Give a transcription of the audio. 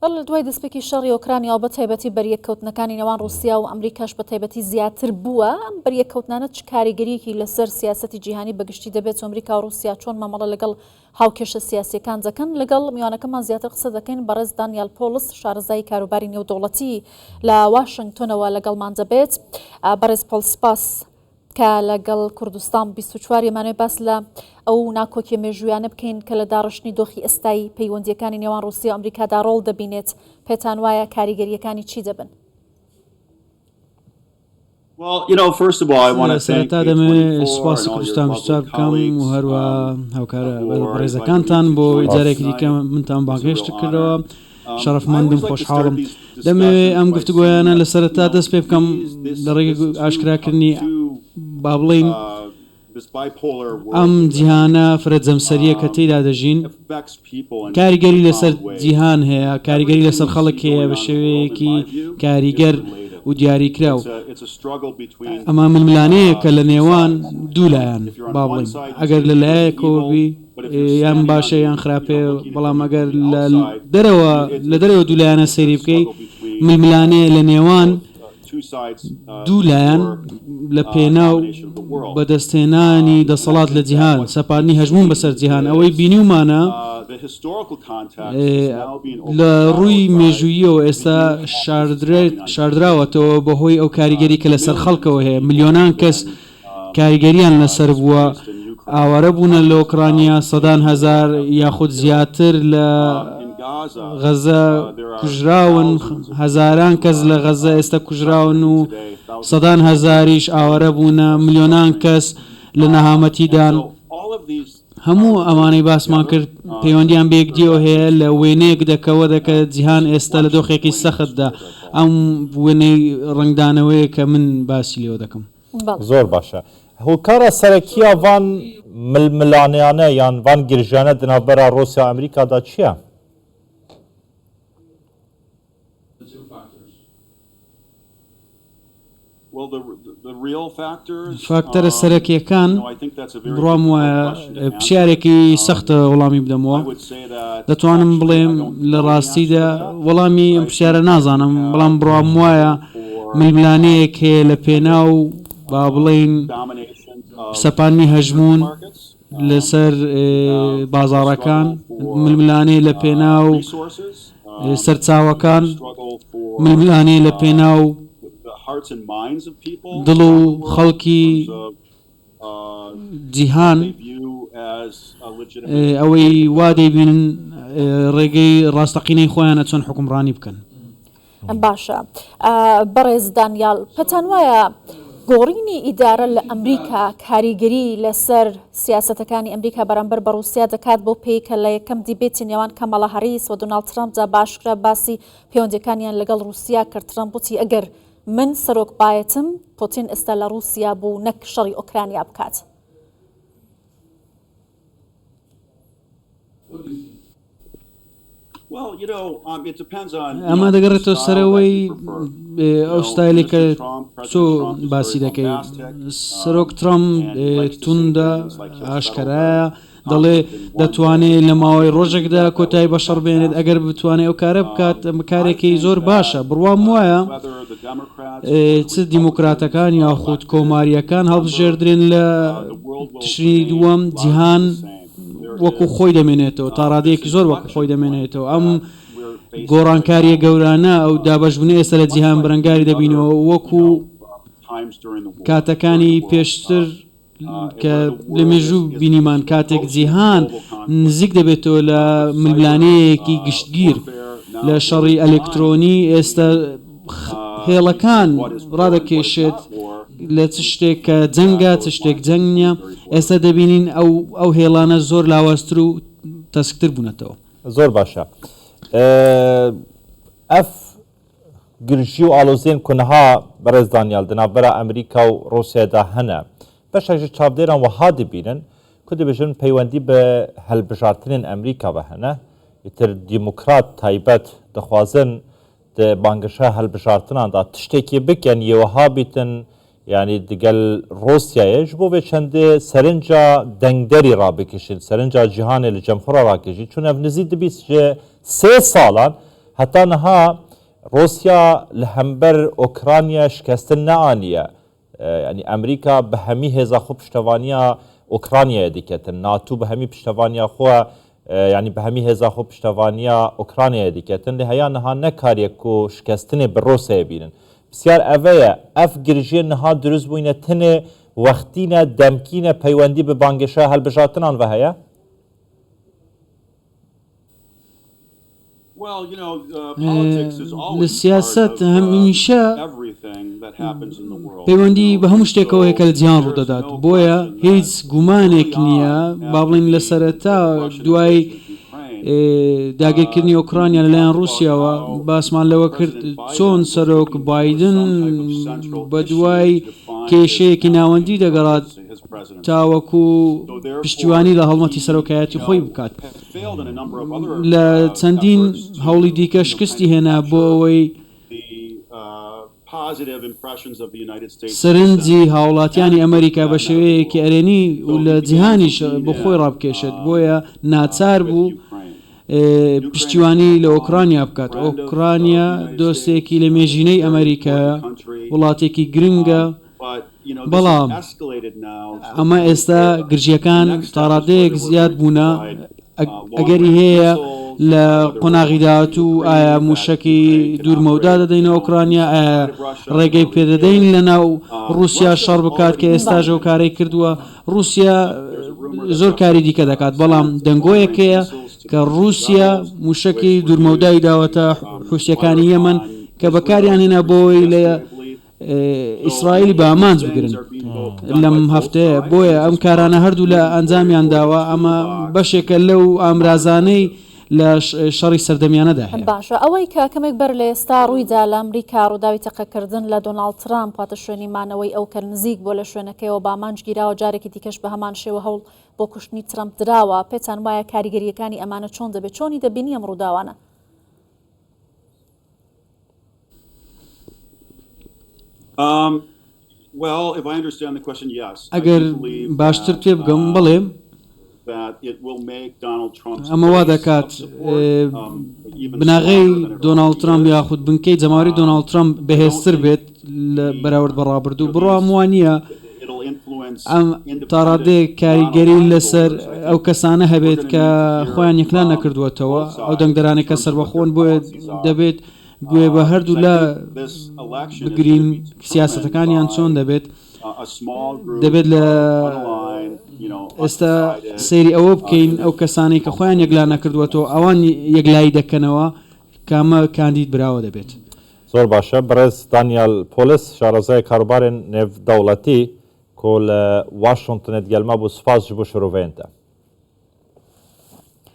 بەڵ دوای دەستپێکی شەڕی ئۆکرانیا و بە تایبەتی بەریەککەوتنەکانی نێوان رووسیا و ئەمریکاش بە تایبەتی زیاتر بووە، ئەم بەریەککەوتنانە چ کاریگەریەکی لەسەر سیاسەتی جیهانی بەگشتی دەبێت و ئەمریکا و رووسیا چۆن مامەڵە لەگەڵ هاوکێشە سیاسیەکان دەکەن؟ لەگەڵ میوانەکەمان زیاتر قسە دەکەین بەڕێز دانیال پۆلس، شارەزای کاروباری نێودەوڵەتی لە واشنگتۆنەوە لەگەڵمان دەبێت. بەڕێز پۆل سپاس کە لەگەڵ کوردستان 24 مانوێ باس لە ئەو ناکۆکی مێژویانە بکەین کە لە داڕشتنی دۆخی ئێستایی پەیوەندیەکانی نێوان رووسیا و ئەمریکادا ڕۆڵ دەبینێت. پێتان وایە کاریگەریەکانی چی دەبن؟ سەرەتا دەمێ سوپاسی کوردستان بیستوار بکەم و هەروە هاوکارە بەڕێزەکانتان بۆ ئیجارێکی دیکە منتان باگەشت کردەوە. شەرەفمەندم، خۆشحاڵم. دەمێ ئەم گفتوگۆیانە لە سەرەتا دەست پێ بکەم لە ڕێگە ئاشکراکردنی با بڵین ئەم جیهانە فرەجەمسەریە کە تێیدا دەژین کاریگەری لەسەر جیهان هەیە، کاریگەری لەسەر خەڵک هەیە بە شێوەیەکی کاریگەر و دیاریکراو. ئەمە ململانەیە کە لە نێوان دوولایەن با بڵین، ئەگەر لە لایەکەوەبی یان باشە یان خراپێ، بەڵام ئەگەر لە دەرەوە دوولایەنە سەیری بکەی ململانەیە لە نێوان دوولایەن لە پێناو بەدەستهێنانی دەسەڵات لە جیهان، سەپاردنی هەژمون بەسەر جیهان. ئەوەی بینیومانە لە ڕووی مێژووییەوە ئێستا شاردراوەتەوە بەهۆی ئەو کاریگەری کە لەسەر خەڵکەوە هەیە. ملیۆنان کەس کاریگەریان لەسەر بووە، ئاوارە بوونە لە ئۆکرانیا، سەدان هەزار یاخود زیاتر لە غەزە کوژراون، هەزاران کەس لە غەزە ئێستا کوژراون و سەدان هەزاریش ئاوارە بوونە، ملیۆنان کەس لە نەهامەتیدان. هەموو ئەمانەی باسمان کرد پەیوەندیان بەیەکدیەوە هەیە لە وێنەیەک دەکەوە دەکە جیهان ئێستا لە دۆخێکی سەختدا. ئەم وێنەی ڕنگدانەوەیە کە من باسی لێوە دەکەم. زۆر باشە. هۆکارە سەرەکیە وان ململانیانە یان وان گرژانە دنابەرە رووسیا ئەمریکادا چییە؟ فاکتەرە سەرەکیەکان بڕام وایە پرسیارێکی سەختە وەڵامی بدەمەوە. دەتوانم بڵێم لە ڕاستیدا وەڵامی ئەم پرسیارە نازانم، بەڵام بڕام وایە ململانەیەک هەیە لە پێناو با بڵێن سەپاندنی هەژمون لەسەر بازاڕەکان، ململانەی لە پێناو سەرچاوەکان، ململانەی لە پێناو دڵ و خەڵکی جیهان، ئەوەی وا دەیبینن ڕێگەی ڕاستەقینەی خۆیانە چۆن حکومڕانی بکەن. باشە. بەڕێز دانیال، پێتان وایە گۆڕینی ئیدارە لە ئەمریکا کاریگەری لەسەر سیاسەتەکانی ئەمریکا بەرامبەر بە رووسیا دەکات بۆ پێی کە لە یەکەم دیبێتی نێوان کەمەڵا هەریس و دۆناڵد ترامپدا باشکرا باسی پەیوەندیەکانیان لەگەڵ رووسیا کرد. ترامپ وتی ئەگەر من سەرۆک بایەتم پۆتین ئێستا لە رووسیا بوو نەک شەڕی ئۆکرانیا بکات. ئەمە دەگەڕێتەوە سەرەوەی ئەو ستایلی کە چۆ باسی دەکەی. سەرۆک ترامپ توندە، ئاشکرایە، دەڵێ دەتوانێت لە ماوەی ڕۆژێکدا کۆتایی بە شەڕ بێنێت ئەگەر بتوانێت ئەو کارە بکات. کارێکی زۆر باشە. بڕوام وایە چ دیموکراتەکان یاخود کۆماریەکان هەڵبژێردرێن لە تشرینی دووەم جیهان وەکو خۆی دەمێنێتەوە، تا ڕادەیەکی زۆر وەکو خۆی دەمێنێتەوە. ئەم گۆڕانکاریە گەورانە ئەو دابەشبوونی ئێستا لە جیهان بەرەنگاری دەبینەوە وەکو کاتەکانی پێشتر کە لە مێژوو بینیمان کاتێک جیهان نزیک دەبێتەوە لە ململانەیەکی گشتگیر لە شەڕی ئەلکترۆنی. ئێستا هێڵەکان ڕادەکێشێت لە چ شتێک کە جەنگە، چ شتێک جەنگ نییە. ئێستا دەبینین ئەو هێڵانە زۆر لاوازتر و تەسکتر بوونەتەوە. زۆر باشە. ئەف گرژی و ئالۆزێن کونها بەڕێز دانیال دنابەرە ئەمریکا و رووسیادا هەنە. بەشێکی چاودێران وەها دەبینن کە دەبێژن پەیوەندی بە هەلبژارتنین ئەمریکا بە هەنە. ئیتر دیموکرات تایبەت دەخوازن بانگەشە هەلبژارتناندا تشتێکی بکەن یەوەها بیتن، یعنی دگەل رووسیایش بۆ بێ چەندێ سەرنجا دەنگدەری ڕابکەشین، سەرنجا جیهانێ لە جەمخۆرە ڕاکەژی، چون ئەف نزیک دەبیست 3 ساڵان حتى نها روسيا لهمبر أوكرانيا شكستن نعانية يعني أمريكا بهمي هزا خو پشتوانيا أوكرانيا ديكتن ناتو بهمي پشتوانيا خو يعني بهمي هزا خو پشتوانيا أوكرانيا ديكتن لهيا نها نكاريا كو شكستن بروسيا بينن بسيار أفيا أف جرجين نها دروز بوينة تنه وقتينا دمكينا پيواندي ببانگشا هل بجاتنان وهيا؟ للسياسات هەمیشە پەیوەندی بە هەموو شتێکەوە هەیە کە لە جیهان ڕوودەدات بۆیە هیچ گومانێک نییە با بڵین لە سەرەتا دوای داگیرکردنی ئۆکرانیا لەلایەن رووسیاوە باسمان لەوە کرد چۆن سەرۆک بایدن بە دوای کێشەیەکی ناوەندی دەگەڕات تاوەکو پشتیوانی لە هەڵمەتی سەرۆکایەتی خۆی بکات لە چەندین هەوڵی دیکە شکستی هێنا بۆ ئەوەی سەرنجی هاوڵاتیانی ئەمریکا بە شێوەیەکی ئەرێنی و لە جیهانیش بۆ خۆی ڕابکێشێت بۆیە ناچار بوو پشتیوانی لە ئۆکرانیا بکات ئۆکرانیا دۆستێکی لە مێژینەی ئەمریکا وڵاتێکی گرنگە بەڵام ئەمە ئێستا گرژیەکان تاڕادەیەک زیاد بوونە ئەگەری هەیە لە قۆناغیدات و ئایا موشکی دوورمەودا دەدەینە ئۆکرانیا ئایا ڕێگەی پێدەدەین لە ناو رووسیا شەڕ بکات کە ئێستاژە و کارەی کردووە رووسیا زۆر کاری دیکە دەکات بەڵام دەنگۆیەکەیە کە رووسیا موشکی دوورمەودای داوەتە حوسیەکانی یەمەن کە بەکاریان هێنا بۆی لە ئیسرائیلی بە ئامانج بگرن لەم هەفتەیە بۆیە ئەم کارانە هەردوو لە ئەنجامیان داوە ئەمە بەشێکە لەو ئامرازانەی لە شەڕی سەردەمیانەدا هەیە باشە ئەوەی کە کەمێک بەر لە ئێستا ڕوویدا لە ئەمریکا ڕووداوی تەقەکردن لە دۆناڵد ترامپ هاتە شوێنی مانەوەی ئەو کە نزیک بۆ لە شوێنەکەیەوە با ئامانج گیراوە جارێکی دیکەش بە هەمان شێوە هەوڵ بۆ کوشتنی ترامپ دراوە پێتان وایە کاریگەریەکانی ئەمانە چۆن دەبێت چۆنی دەبینی ئەم ڕووداوانە ئەگەر باشتر پێ بگەم بڵێم ئەمە وا دەکات بناغەی دۆناڵد ترامپ یاخود بنکەی جەماوەری دۆناڵد ترامپ بەهێزتر بێت لە بەراورد بە ڕابردوو بڕوا وانە ئەم تاڕادەیە کاریگەری لەسەر ئەو کەسانە هەبێت کە خۆیان یەکلان نەکردووەتەوە ئەو دەنگدەرانێک کە سەربەخۆن بۆیە دەبێت گوێ بە هەردوو لە بگرین سیاسەتەکانیان چۆن دەبێت لە ئێستا سەیری ئەوە بکەین ئەو کەسانی کە خۆیان یەکلان نەکردووەتەوە ئەوان یەکلایی دەکەنەوە کامە کاندید براوە دەبێت زۆر باشە بەڕێز دانیال پۆلس شارەزای کاروبارên نێودەوڵەتی کۆ لە واشنگتنت گەلما بوو سپاس ji bo şiroveyên te